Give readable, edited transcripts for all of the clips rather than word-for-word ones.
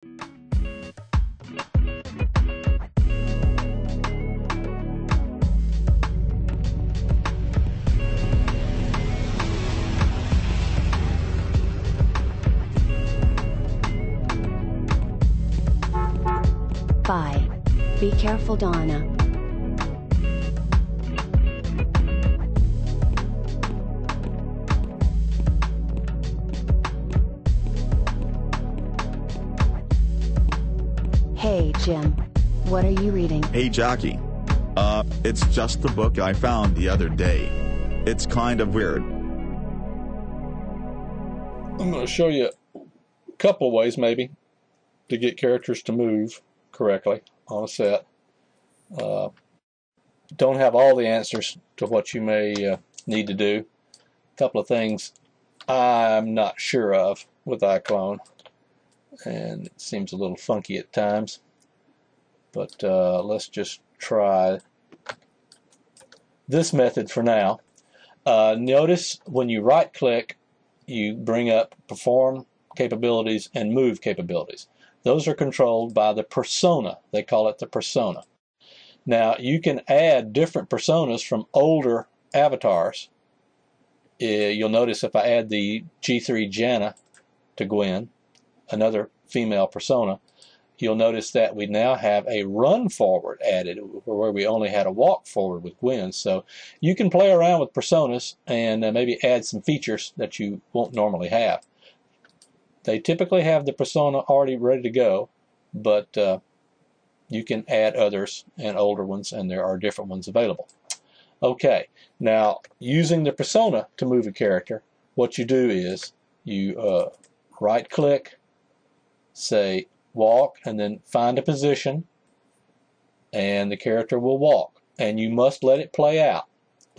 Bye. Be careful, Donna. Hey, Jim. What are you reading? Hey, Jackie. It's just the book I found the other day. It's kind of weird. I'm going to show you a couple ways, maybe, to get characters to move correctly on a set. Don't have all the answers to what you may need to do. A couple of things I'm not sure of with iClone, and it seems a little funky at times, but let's just try this method for now. Notice when you right click, you bring up perform capabilities and move capabilities. Those are controlled by the persona. They call it the persona. Now, you can add different personas from older avatars. You'll notice if I add the G3 Jana to Gwen, another female persona, you'll notice that we now have a run forward added, where we only had a walk forward with Gwen. So you can play around with personas and maybe add some features that you won't normally have. They typically have the persona already ready to go, but you can add others and older ones, and there are different ones available. Okay, now using the persona to move a character, what you do is you right click, say walk, and then find a position, and the character will walk, and you must let it play out.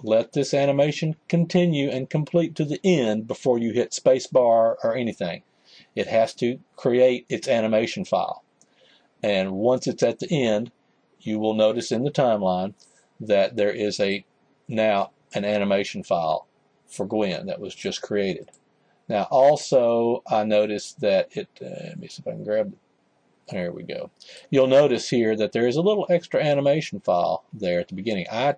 Let this animation continue and complete to the end before you hit spacebar or anything. It has to create its animation file. And once it's at the end, you will notice in the timeline that there is now an animation file for Gwen that was just created. Now also I noticed that let me see if I can grab it. There we go. You'll notice here that there is a little extra animation file there at the beginning. I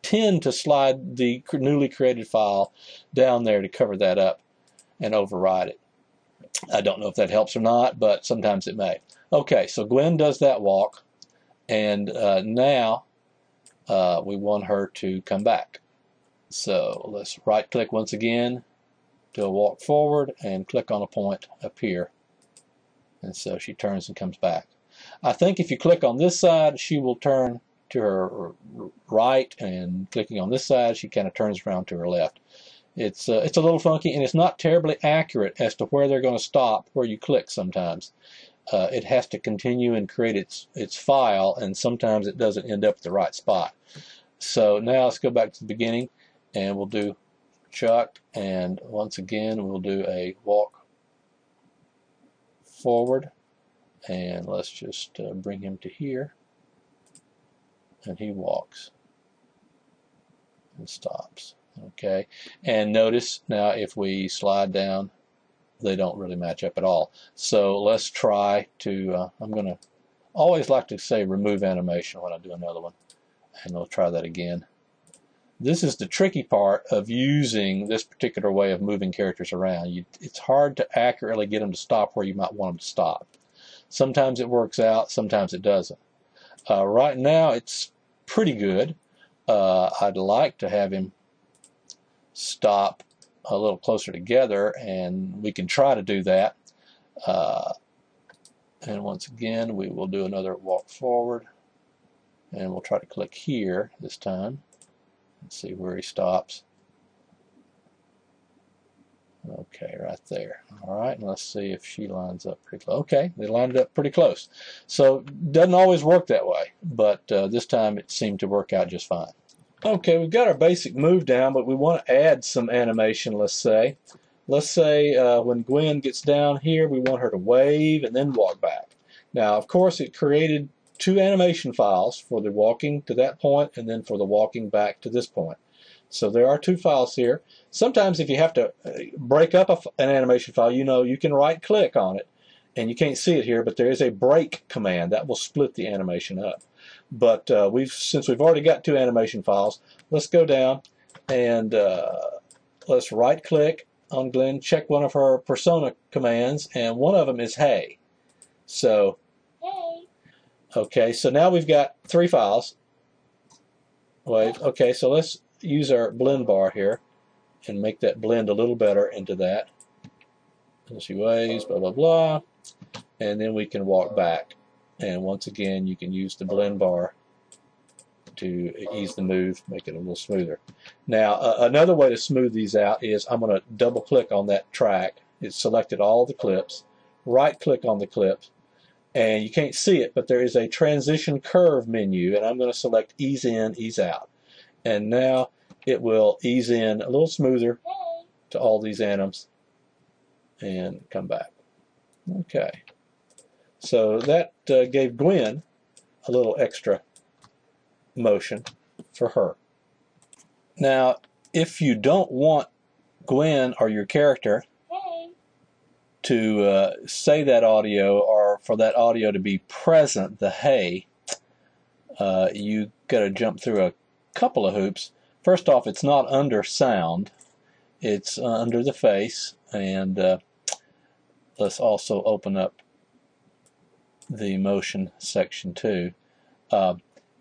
tend to slide the newly created file down there to cover that up and override it. I don't know if that helps or not, but sometimes it may. Okay, so Gwen does that walk, and now we want her to come back. So let's right click once again, do a walk forward, and click on a point up here. And so she turns and comes back. I think if you click on this side, she will turn to her right, and clicking on this side, she kind of turns around to her left. It's a little funky, and it's not terribly accurate as to where they're going to stop where you click sometimes. It has to continue and create its file, and sometimes it doesn't end up at the right spot. So now let's go back to the beginning, and we'll do Chuck, and once again we'll do a walk forward, and let's just bring him to here, and he walks and stops. Okay, and notice now if we slide down, they don't really match up at all. So let's try to, I'm going to always like to say remove animation when I do another one, and we'll try that again. This is the tricky part of using this particular way of moving characters around. It's hard to accurately get them to stop where you might want them to stop. Sometimes it works out, sometimes it doesn't. Right now it's pretty good. I'd like to have him stop a little closer together, and we can try to do that. And once again we will do another walk forward, and we'll try to click here this time and see where he stops. Okay, right there. Alright, and let's see if she lines up pretty close. Okay, they lined it up pretty close. So it doesn't always work that way, but this time it seemed to work out just fine. Okay, we've got our basic move down, but we want to add some animation, let's say. Let's say when Gwen gets down here, we want her to wave and then walk back. Now, of course, it created two animation files for the walking to that point and then for the walking back to this point. So there are two files here. Sometimes if you have to break up an animation file, you can right-click on it and you can't see it here, but there is a break command that will split the animation up. But since we've already got 2 animation files, let's go down and let's right-click on Glenn, check one of her persona commands, and one of them is hey. So, Hey. okay, so now we've got 3 files. Wait, okay, so let's use our blend bar here and make that blend a little better into that. And she waves, blah, blah, blah. And then we can walk back. And once again, you can use the blend bar to ease the move, make it a little smoother. Now, another way to smooth these out is I'm going to double click on that track. It's selected all the clips. Right click on the clips. And you can't see it, but there is a transition curve menu, and I'm going to select ease in, ease out. And now it will ease in a little smoother to all these anims and come back. Okay. So that gave Gwen a little extra motion for her. Now, if you don't want Gwen or your character to say that audio, or for that audio to be present, the hey, you got to jump through a couple of hoops. First off, it's not under sound, it's under the face, and let's also open up the motion section too.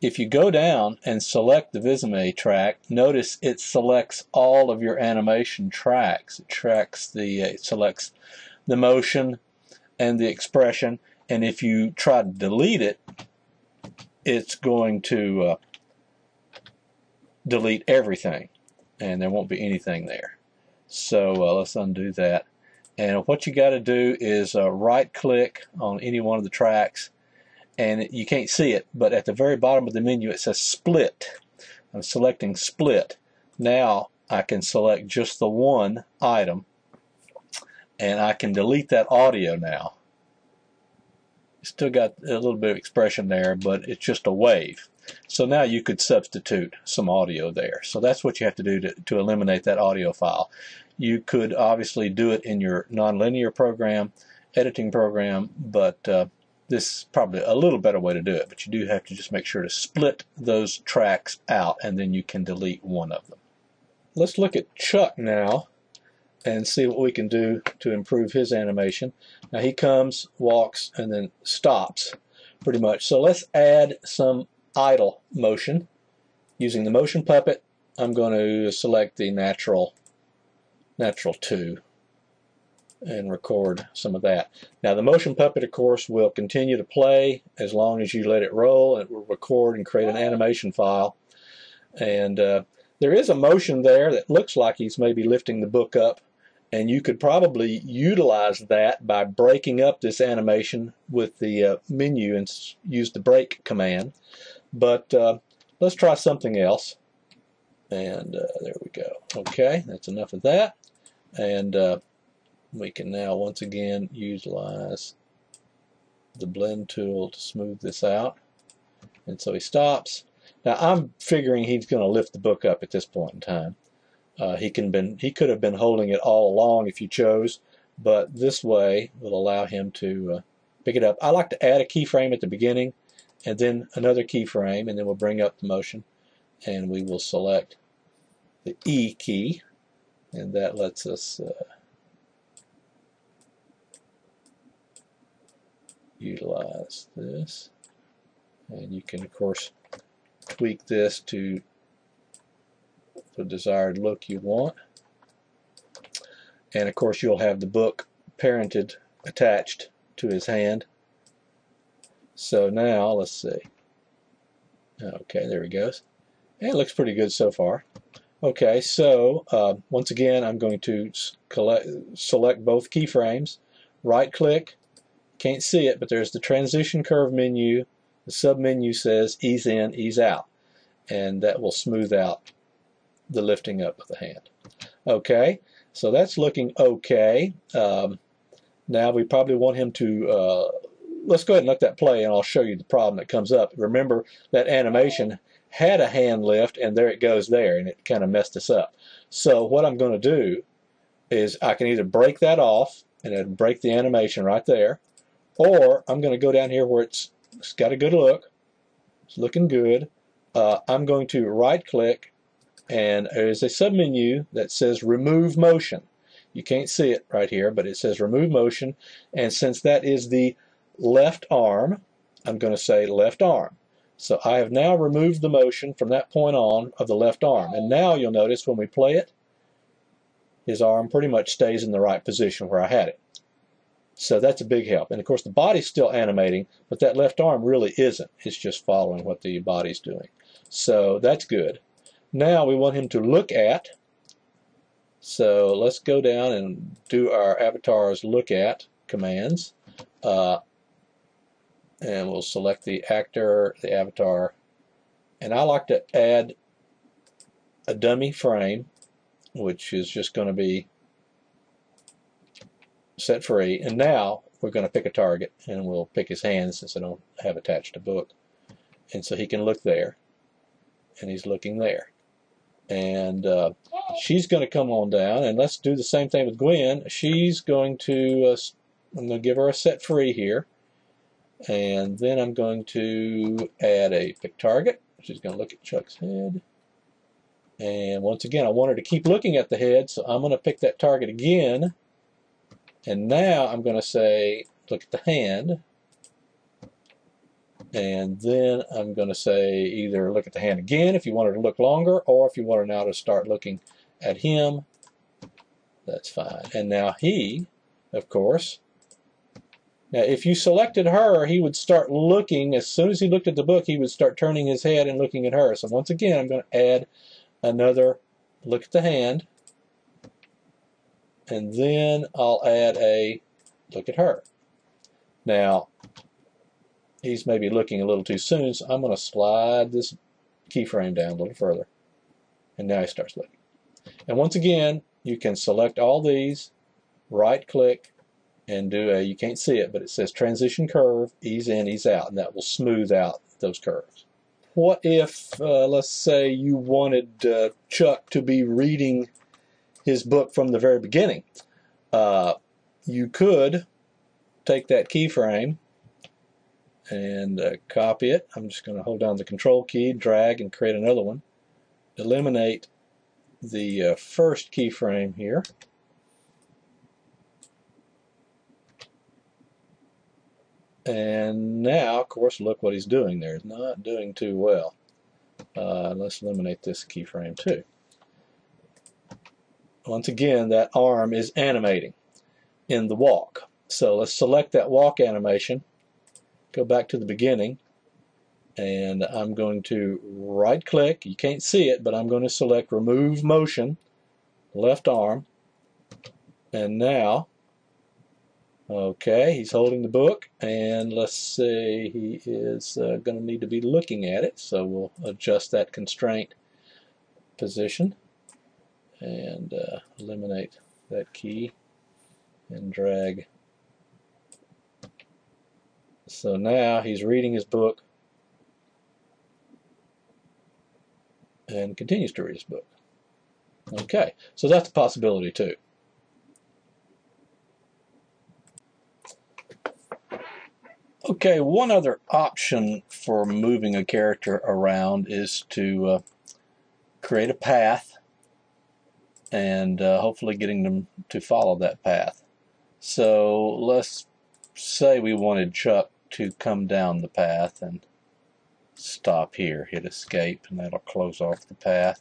If you go down and select the Visime track, notice it selects all of your animation tracks. It selects the motion and the expression, and if you try to delete it, it's going to delete everything, and there won't be anything there. So let's undo that. And what you got to do is right click on any one of the tracks, and you can't see it, but at the very bottom of the menu it says split. I'm selecting split. Now I can select just the one item, and I can delete that audio now. Still got a little bit of expression there, but it's just a wave. So now you could substitute some audio there. So that's what you have to do to eliminate that audio file. You could obviously do it in your nonlinear program, editing program, but this is probably a little better way to do it. But you do have to just make sure to split those tracks out, and then you can delete one of them. Let's look at Chuck now and see what we can do to improve his animation. Now he comes, walks, and then stops pretty much. So let's add some idle motion. Using the motion puppet, I'm going to select the natural 2 and record some of that. Now the motion puppet, of course, will continue to play as long as you let it roll. It will record and create an animation file. And there is a motion there that looks like he's maybe lifting the book up, and you could probably utilize that by breaking up this animation with the menu and use the break command. But let's try something else. And there we go. Okay, that's enough of that. And we can now once again utilize the blend tool to smooth this out. And so he stops. Now I'm figuring he's going to lift the book up at this point in time. He could have been holding it all along if you chose, but this way will allow him to pick it up. I like to add a keyframe at the beginning and then another keyframe, and then we'll bring up the motion, and we will select the E key, and that lets us utilize this. And you can, of course, tweak this to the desired look you want. And of course you'll have the book parented attached to his hand. So now let's see. Okay, there he goes. And it looks pretty good so far. Okay, so once again I'm going to select both keyframes, right click, can't see it, but there's the transition curve menu. The sub menu says ease in, ease out, and that will smooth out the lifting up of the hand. Okay, so that's looking okay. Now we probably want him to, let's go ahead and let that play, and I'll show you the problem that comes up. Remember that animation had a hand lift, and there it goes there, and it kind of messed us up. So what I'm going to do is I can either break that off, and it'll break the animation right there, Or I'm going to go down here where it's got a good look. It's looking good. I'm going to right-click, and there's a submenu that says Remove Motion. You can't see it right here, but it says Remove Motion. And since that is the left arm, I'm going to say left arm. So I have now removed the motion from that point on of the left arm. And now you'll notice when we play it, his arm pretty much stays in the right position where I had it. So that's a big help. And of course the body's still animating, but that left arm really isn't. It's just following what the body's doing. So that's good. Now we want him to look at. So let's go down and do our avatar's look at commands. And we'll select the actor, the avatar. And I like to add a dummy frame, which is just going to be set free. And now we're going to pick a target, and we'll pick his hand since I don't have attached a book. And so he can look there, and he's looking there. And she's going to come on down, and let's do the same thing with Gwen. She's going to, I'm going to give her a set free here. And then I'm going to add a pick target. She's going to look at Chuck's head. And once again, I want her to keep looking at the head, so I'm going to pick that target again. And now I'm going to say, look at the hand. And then I'm going to say either look at the hand again if you want her to look longer, or if you want her now to start looking at him, that's fine. And now he, of course, now if you selected her, he would start looking. As soon as he looked at the book, he would start turning his head and looking at her. So once again, I'm going to add another look at the hand. And then I'll add a look at her. Now, he's maybe looking a little too soon, so I'm going to slide this keyframe down a little further. And now he starts looking. And once again, you can select all these, right-click, and do a, you can't see it, but it says transition curve, ease in, ease out, and that will smooth out those curves. What if, let's say, you wanted Chuck to be reading his book from the very beginning? You could take that keyframe and copy it. I'm just going to hold down the control key, drag, and create another one. Eliminate the first keyframe here. And now, of course, look what he's doing there. He's not doing too well. Let's eliminate this keyframe too. Once again, that arm is animating in the walk. So let's select that walk animation, go back to the beginning, and I'm going to right-click. You can't see it, but I'm going to select Remove Motion, left arm, and now, okay, he's holding the book, and let's say he is going to need to be looking at it, so we'll adjust that constraint position and eliminate that key and drag. So now he's reading his book and continues to read his book. Okay, so that's a possibility too. Okay, one other option for moving a character around is to create a path and hopefully getting them to follow that path. So let's say we wanted Chuck to come down the path and stop here, hit escape, and that'll close off the path.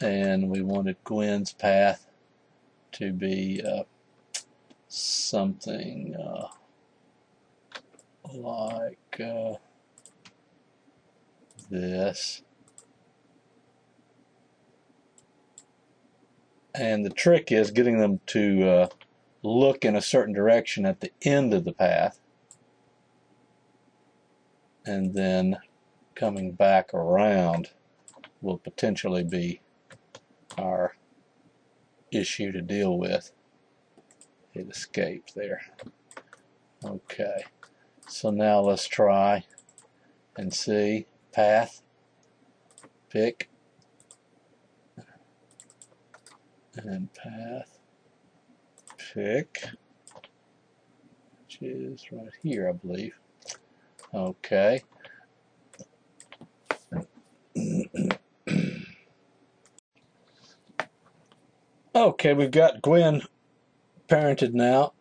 And we wanted Gwen's path to be something like this. And the trick is getting them to look in a certain direction at the end of the path, and then coming back around will potentially be our issue to deal with. Hit escape there. Okay, so now let's try and see. Path, pick, and path, pick. which is right here, I believe. Okay. Okay, we've got Gwen parented now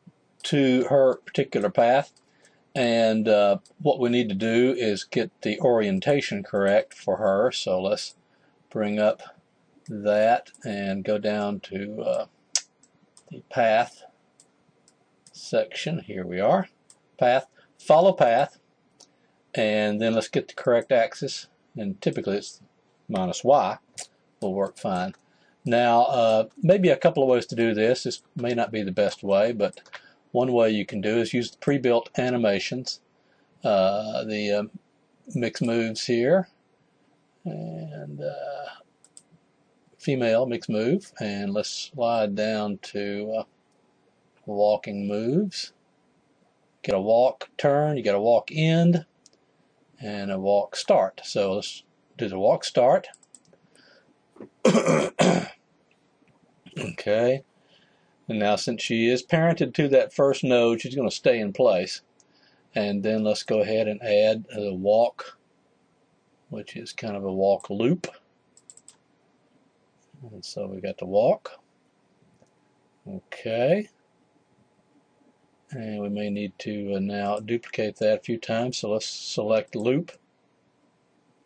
to her particular path, and what we need to do is get the orientation correct for her. So let's bring up that and go down to the path section. Here we are. Path. Follow path, and then let's get the correct axis, and typically it's -y will work fine. Now maybe a couple of ways to do this. This may not be the best way, but one way you can do is use the pre-built animations, the mix moves here, and female mix move, and let's slide down to walking moves. Get a walk turn, you get a walk end, and a walk start. So let's do the walk start. Okay, and now since she is parented to that first node, she's going to stay in place. And then let's go ahead and add the walk, which is kind of a walk loop. And so we got the walk. Okay. And we may need to now duplicate that a few times. So let's select loop.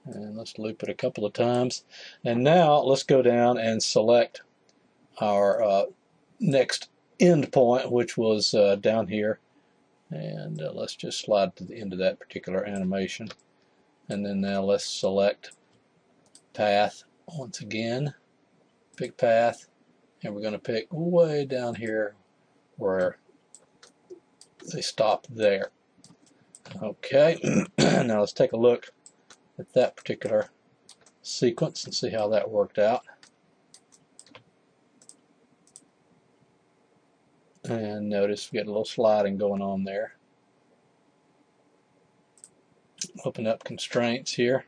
And let's loop it a couple of times. And now let's go down and select our next end point, which was down here. And let's just slide to the end of that particular animation. And then now let's select path once again. Pick path. And we're going to pick way down here where they stop there. Okay, now let's take a look at that particular sequence and see how that worked out. And notice we get a little sliding going on there. Open up constraints here.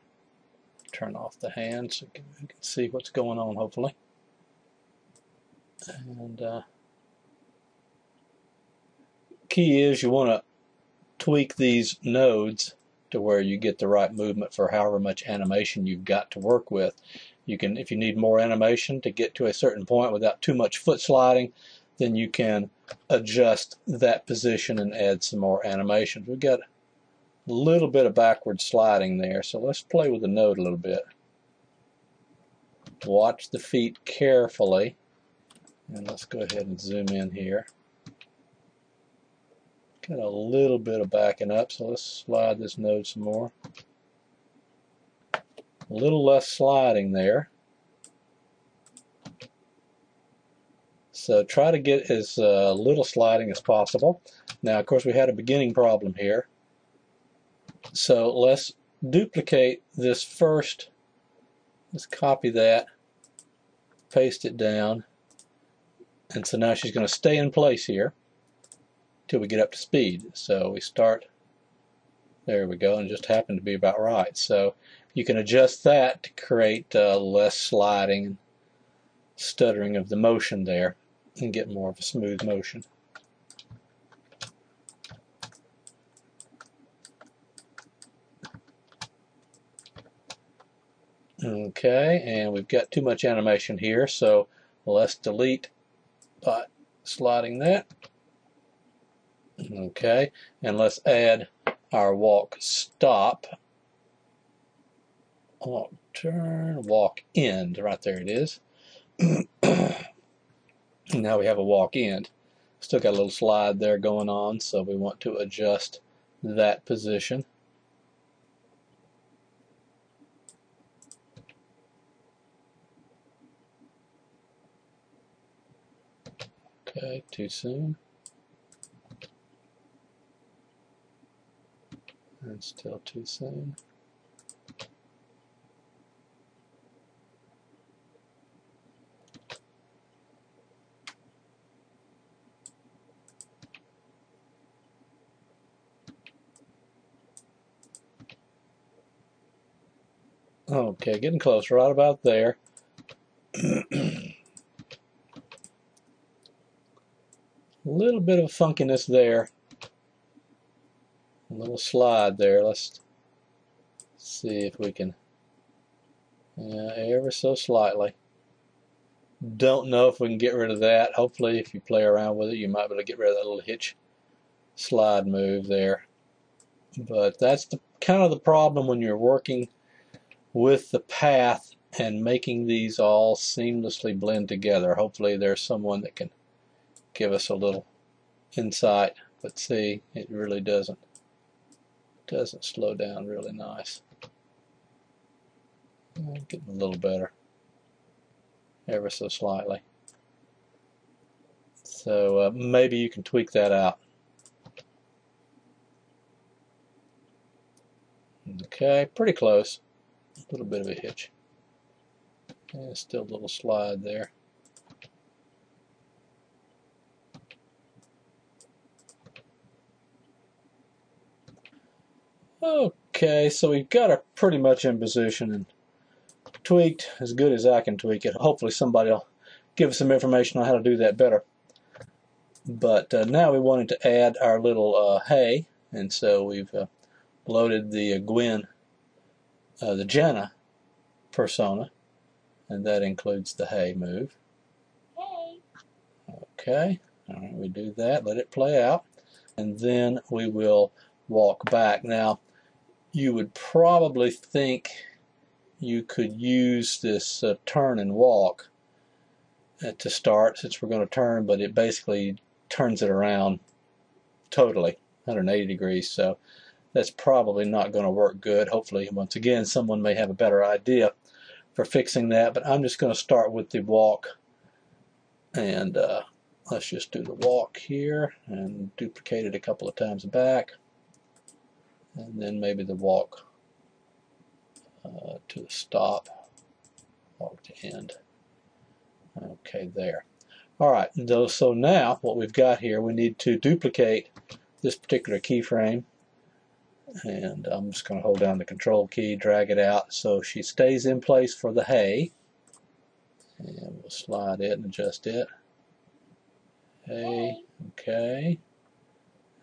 Turn off the hand so you can see what's going on, hopefully. And key is you want to tweak these nodes to where you get the right movement for however much animation you've got to work with. You can, if you need more animation to get to a certain point without too much foot sliding, then you can adjust that position and add some more animations. We've got a little bit of backward sliding there, so let's play with the node a little bit. Watch the feet carefully, and let's go ahead and zoom in here. Got a little bit of backing up, so let's slide this node some more. A little less sliding there. So try to get as little sliding as possible. Now, of course, we had a beginning problem here. So let's duplicate this first. Let's copy that, paste it down. And so now she's going to stay in place here till we get up to speed. So we start, there we go, and it just happened to be about right. So you can adjust that to create less sliding and stuttering of the motion there and get more of a smooth motion. Okay, and we've got too much animation here, so let's delete by sliding that. Okay, and let's add our walk stop, walk turn, walk end. Right there it is. Now we have a walk end. Still got a little slide there going on, so we want to adjust that position. Okay, too soon. And still too soon. Okay, getting close, right about there. A little bit of funkiness there. slide there. Let's see if we can, yeah, ever so slightly. Don't know if we can get rid of that. Hopefully, if you play around with it, you might be able to get rid of that little hitch slide move there. But that's kind of the problem when you're working with the path and making these all seamlessly blend together. Hopefully there's someone that can give us a little insight. But see, it really doesn't slow down really nice. Getting a little better, ever so slightly. So maybe you can tweak that out. Okay, pretty close. A little bit of a hitch. And still a little slide there. Okay, so we've got her pretty much in position and tweaked as good as I can tweak it. Hopefully somebody will give us some information on how to do that better. But now we wanted to add our little hay, and so we've loaded the Gwen, the Jenna persona, and that includes the hay move. Okay, all right, we do that, let it play out, and then we will walk back. Now, you would probably think you could use this turn and walk to start, since we're going to turn, but it basically turns it around totally 180 degrees, so that's probably not going to work good. Hopefully, once again, someone may have a better idea for fixing that, but I'm just going to start with the walk, and let's just do the walk here and duplicate it a couple of times back, and then maybe the walk to the stop, walk to end. Okay, there. Alright, so now what we've got here, we need to duplicate this particular keyframe, and I'm just going to hold down the control key, drag it out so she stays in place for the hay, and we'll slide it and adjust it. Hay, okay,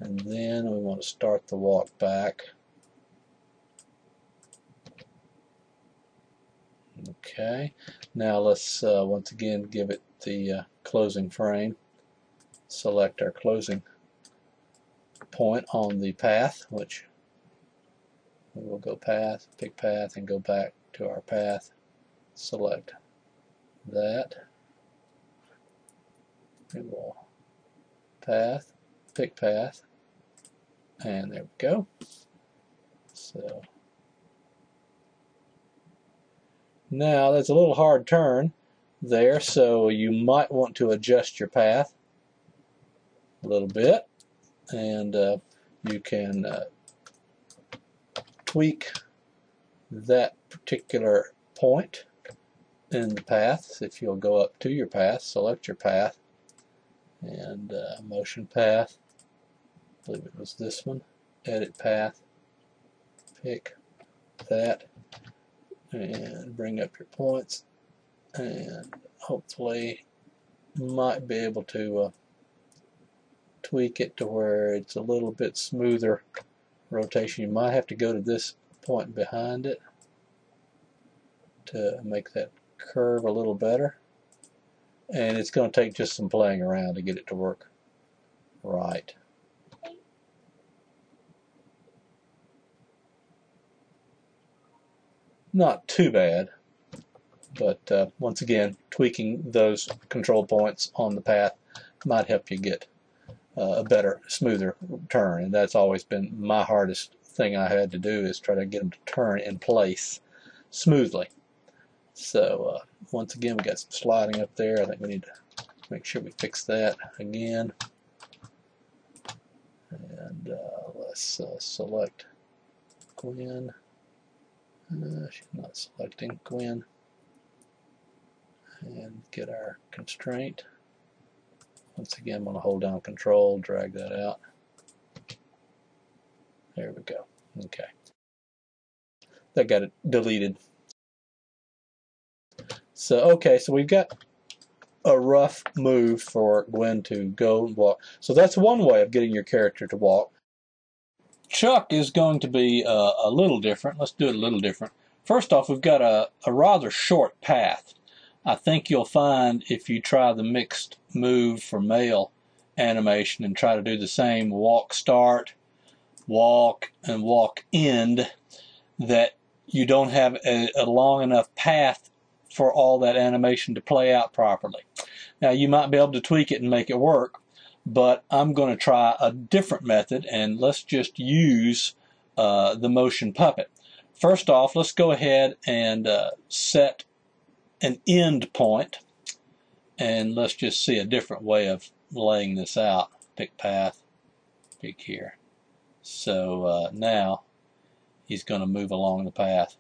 and then we want to start the walk back. Okay, now let's once again give it the closing frame. Select our closing point on the path, which we will go path, pick path, and go back to our path. Select that. We will path, pick path, and there we go. So now that's a little hard turn there, so you might want to adjust your path a little bit, and you can tweak that particular point in the path. If you'll go up to your path, select your path, and motion path, I believe it was this one, edit path, pick that, and bring up your points, and hopefully might be able to tweak it to where it's a little bit smoother rotation. You might have to go to this point behind it to make that curve a little better, and it's going to take just some playing around to get it to work right. Not too bad, but once again, tweaking those control points on the path might help you get a better, smoother turn, and that's always been my hardest thing I had to do, is try to get them to turn in place smoothly. So once again, we got some sliding up there. I think we need to make sure we fix that again, and let's select Gwen. She's not selecting Gwen, and get our constraint. Once again, I'm going to hold down control, drag that out. There we go. Okay. That got it deleted. So, okay, so we've got a rough move for Gwen to go and walk. So that's one way of getting your character to walk. Chuck is going to be a little different. Let's do it a little different. First off, we've got a rather short path. I think you'll find if you try the mixed move for male animation and try to do the same walk start, walk, and walk end, that you don't have a long enough path for all that animation to play out properly. Now you might be able to tweak it and make it work, but I'm going to try a different method, and let's just use the motion puppet. First off, let's go ahead and set an end point, and let's just see a different way of laying this out. Pick path, pick here. So now he's going to move along the path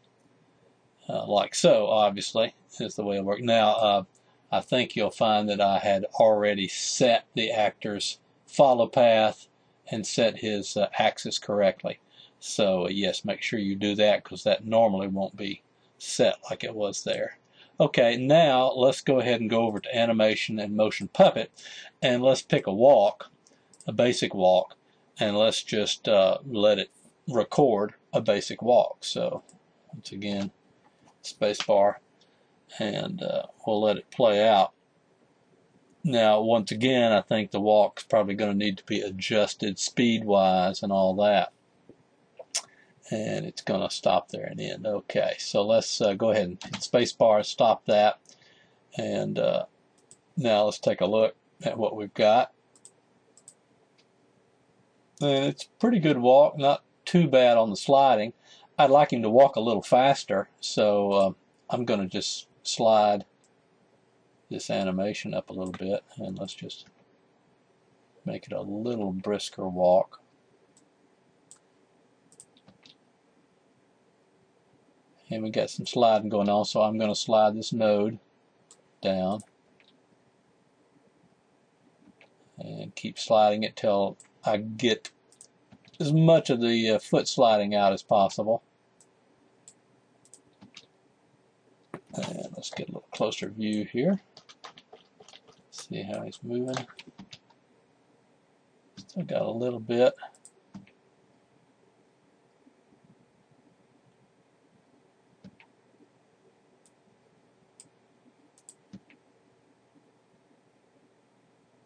like so, obviously, is the way it works. Now, I think you'll find that I had already set the actor's follow path and set his axis correctly. So, yes, make sure you do that, because that normally won't be set like it was there. Okay, now let's go ahead and go over to Animation and Motion Puppet, and let's pick a walk, a basic walk, and let's just let it record a basic walk. So, once again, spacebar, and we'll let it play out. Now, once again, I think the walk's probably going to need to be adjusted speed-wise and all that. And it's going to stop there and end. Okay, so let's go ahead and hit spacebar, stop that. And now let's take a look at what we've got. And it's a pretty good walk, not too bad on the sliding. I'd like him to walk a little faster, so I'm going to just slide this animation up a little bit, and let's just make it a little brisker walk. And we got some sliding going on, so I'm going to slide this node down and keep sliding it till I get as much of the foot sliding out as possible. And let's get a little closer view here. See how he's moving. Still got a little bit.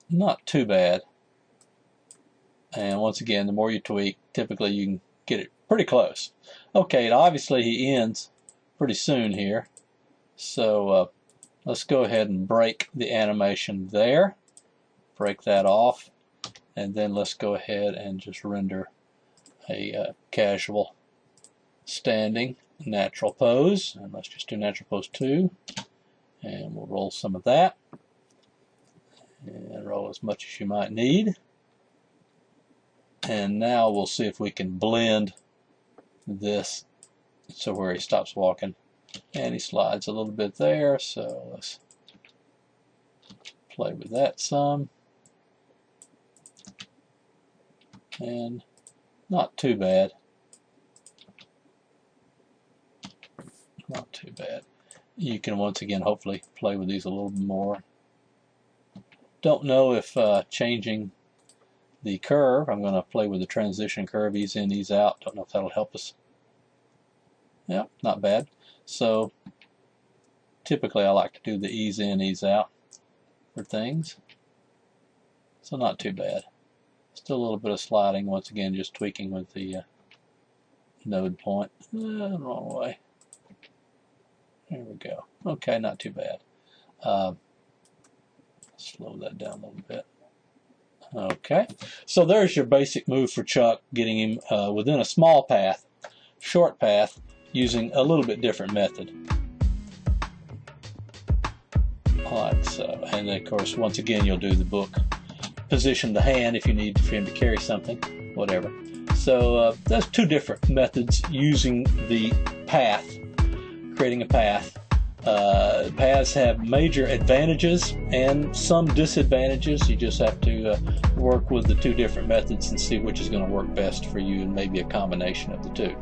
Not too bad. And once again, the more you tweak, typically you can get it pretty close. Okay, obviously he ends pretty soon here. So let's go ahead and break the animation there. Break that off. And then let's go ahead and just render a casual standing natural pose. And let's just do natural pose 2. And we'll roll some of that. And roll as much as you might need. And now we'll see if we can blend this so where he stops walking. And he slides a little bit there, so let's play with that some. And not too bad. Not too bad. You can once again hopefully play with these a little bit more. Don't know if changing the curve, I'm going to play with the transition curve, ease in, ease out. Don't know if that'll help us. Yeah, not bad. So typically I like to do the ease in, ease out for things. So not too bad. Still a little bit of sliding, once again just tweaking with the node point. Wrong way. There we go. Okay, not too bad. Slow that down a little bit. Okay, so there's your basic move for Chuck, getting him within a small path, short path, using a little bit different method. Like so. And then, of course, once again, you'll do the book. Position the hand if you need for him to carry something, whatever. So that's two different methods using the path, creating a path. Paths have major advantages and some disadvantages. You just have to work with the two different methods and see which is going to work best for you, and maybe a combination of the two.